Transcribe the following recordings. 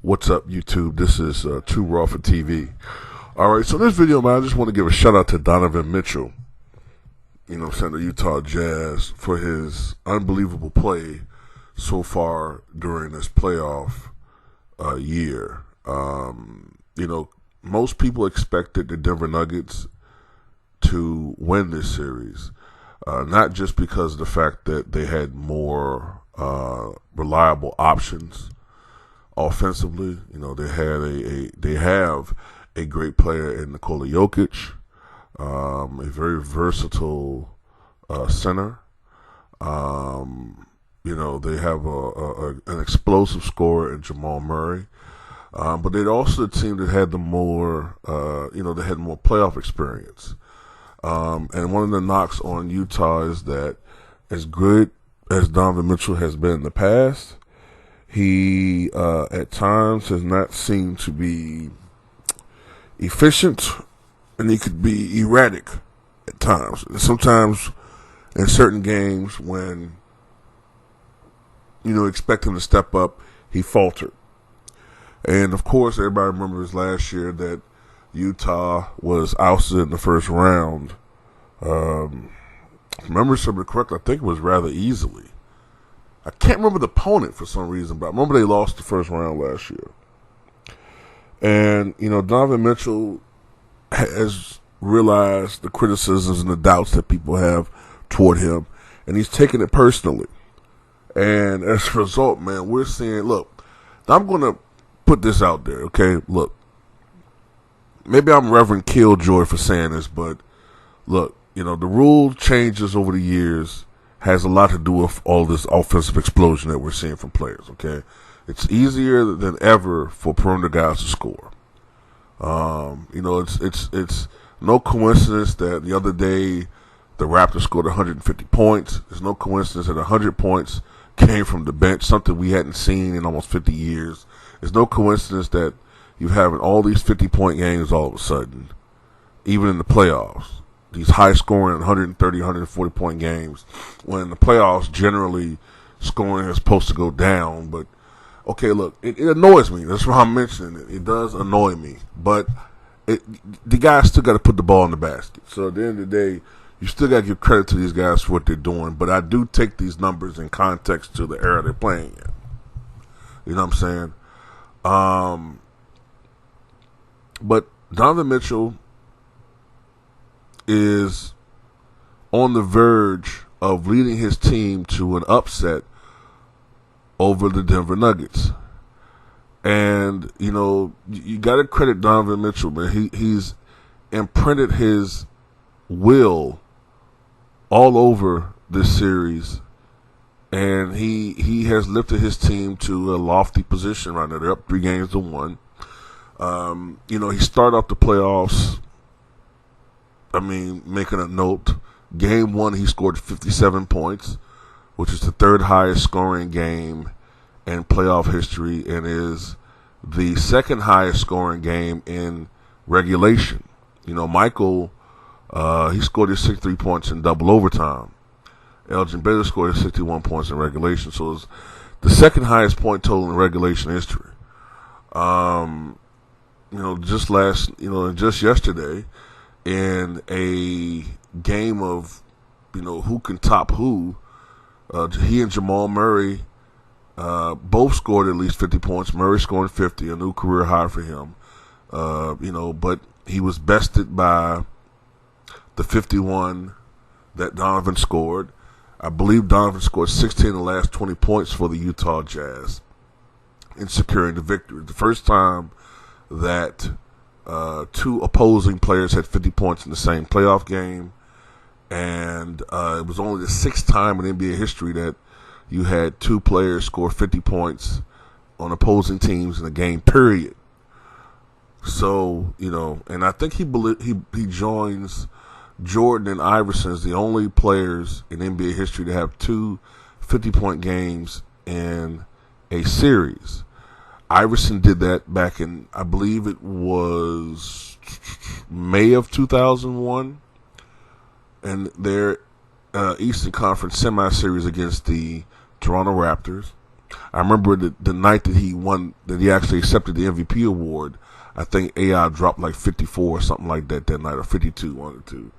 What's up, YouTube? This is Too Raw for TV. Alright, so in this video, man, I just want to give a shout out to Donovan Mitchell, the Utah Jazz, for his unbelievable play so far during this playoff year. Most people expected the Denver Nuggets to win this series, not just because of the fact that they had more reliable options offensively. They have a great player in Nikola Jokic, a very versatile center. They have an explosive scorer in Jamal Murray. But they're also a team that had they had more playoff experience. And one of the knocks on Utah is that as good as Donovan Mitchell has been in the past, he at times has not seemed to be efficient, and he could be erratic at times. And sometimes in certain games when expect him to step up, he faltered. And of course, everybody remembers last year that Utah was ousted in the first round. Remember something correctly, I think it was rather easily. I can't remember the opponent for some reason, but I remember they lost the first round last year. And, Donovan Mitchell has realized the criticisms and the doubts that people have toward him, and he's taken it personally. And as a result, man, we're seeing, look, I'm going to put this out there, okay? Look, maybe I'm Reverend Killjoy for saying this, but look, the rule changes over the years has a lot to do with all this offensive explosion that we're seeing from players, okay? It's easier than ever for perimeter guys to score. It's no coincidence that the other day the Raptors scored 150 points. There's no coincidence that 100 points came from the bench, something we hadn't seen in almost 50 years. There's no coincidence that you're having all these 50-point games all of a sudden, even in the playoffs. These high-scoring 130, 140-point games, when in the playoffs, generally, scoring is supposed to go down. But, okay, look, it annoys me. That's why I'm mentioning it. It does annoy me. But the guys still got to put the ball in the basket. So at the end of the day, you still got to give credit to these guys for what they're doing. But I do take these numbers in context to the era they're playing in. You know what I'm saying? But Donovan Mitchell is on the verge of leading his team to an upset over the Denver Nuggets. And, you got to credit Donovan Mitchell, man. He's imprinted his will all over this series, and he has lifted his team to a lofty position right now. They're up 3-1. He started off the playoffs, making a note. Game 1, he scored 57 points, which is the third highest scoring game in playoff history and is the second highest scoring game in regulation. Michael, he scored his 63 points in double overtime. Elgin Baylor scored his 61 points in regulation, so it's the second highest point total in regulation history. Just yesterday, in a game of, who can top who, he and Jamal Murray both scored at least 50 points. Murray scoring 50, a new career high for him. But he was bested by the 51 that Donovan scored. I believe Donovan scored 16 of the last 20 points for the Utah Jazz in securing the victory. The first time that two opposing players had 50 points in the same playoff game, and it was only the sixth time in NBA history that you had two players score 50 points on opposing teams in a game, period. So, and I think he joins Jordan and Iverson as the only players in NBA history to have two 50-point games in a series. Iverson did that back in, I believe it was May of 2001, and their Eastern Conference semi-series against the Toronto Raptors. I remember the night that he won, that he actually accepted the MVP award. I think AI dropped like 54 or something like that night, or 52, one or two.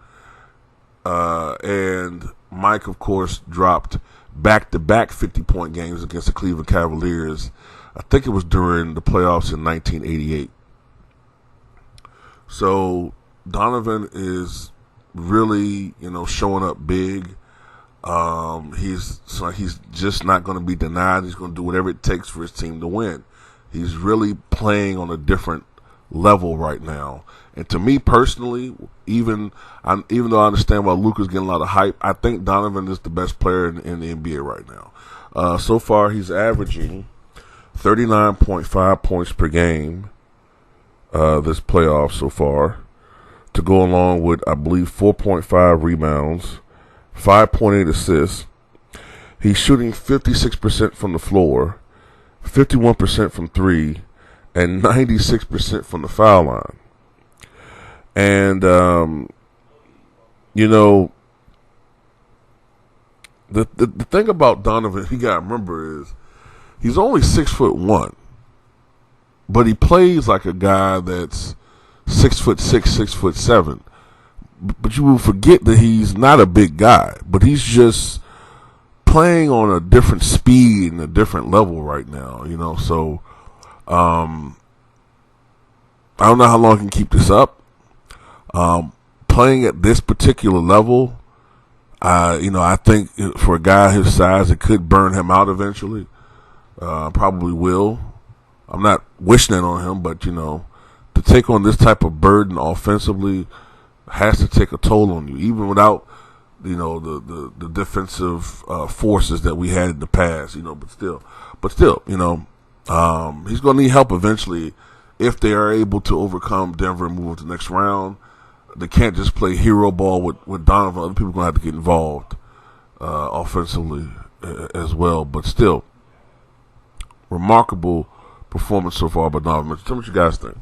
And Mike, of course, dropped back-to-back 50-point games against the Cleveland Cavaliers. I think it was during the playoffs in 1988. So Donovan is really, showing up big. He's just not going to be denied. He's going to do whatever it takes for his team to win. He's really playing on a different level right now. And to me personally, even though I understand why Luka's getting a lot of hype, I think Donovan is the best player in the NBA right now. So far, he's averaging 39.5 points per game this playoff so far, to go along with, I believe, 4.5 rebounds, 5.8 assists. He's shooting 56% from the floor, 51% from three, and 96% from the foul line. And, the thing about Donovan, you got to remember, is he's only 6'1", but he plays like a guy that's 6'6", 6'7". But you will forget that he's not a big guy, but he's just playing on a different speed and a different level right now, So, I don't know how long he can keep this up. Playing at this particular level, I think for a guy his size, it could burn him out eventually. Probably will. I'm not wishing it on him, but to take on this type of burden offensively has to take a toll on you, even without the defensive forces that we had in the past. But still, he's going to need help eventually if they are able to overcome Denver and move to the next round. They can't just play hero ball with Donovan. Other people are going to have to get involved offensively as well. But still, remarkable performance so far by Donovan. Tell me what you guys think.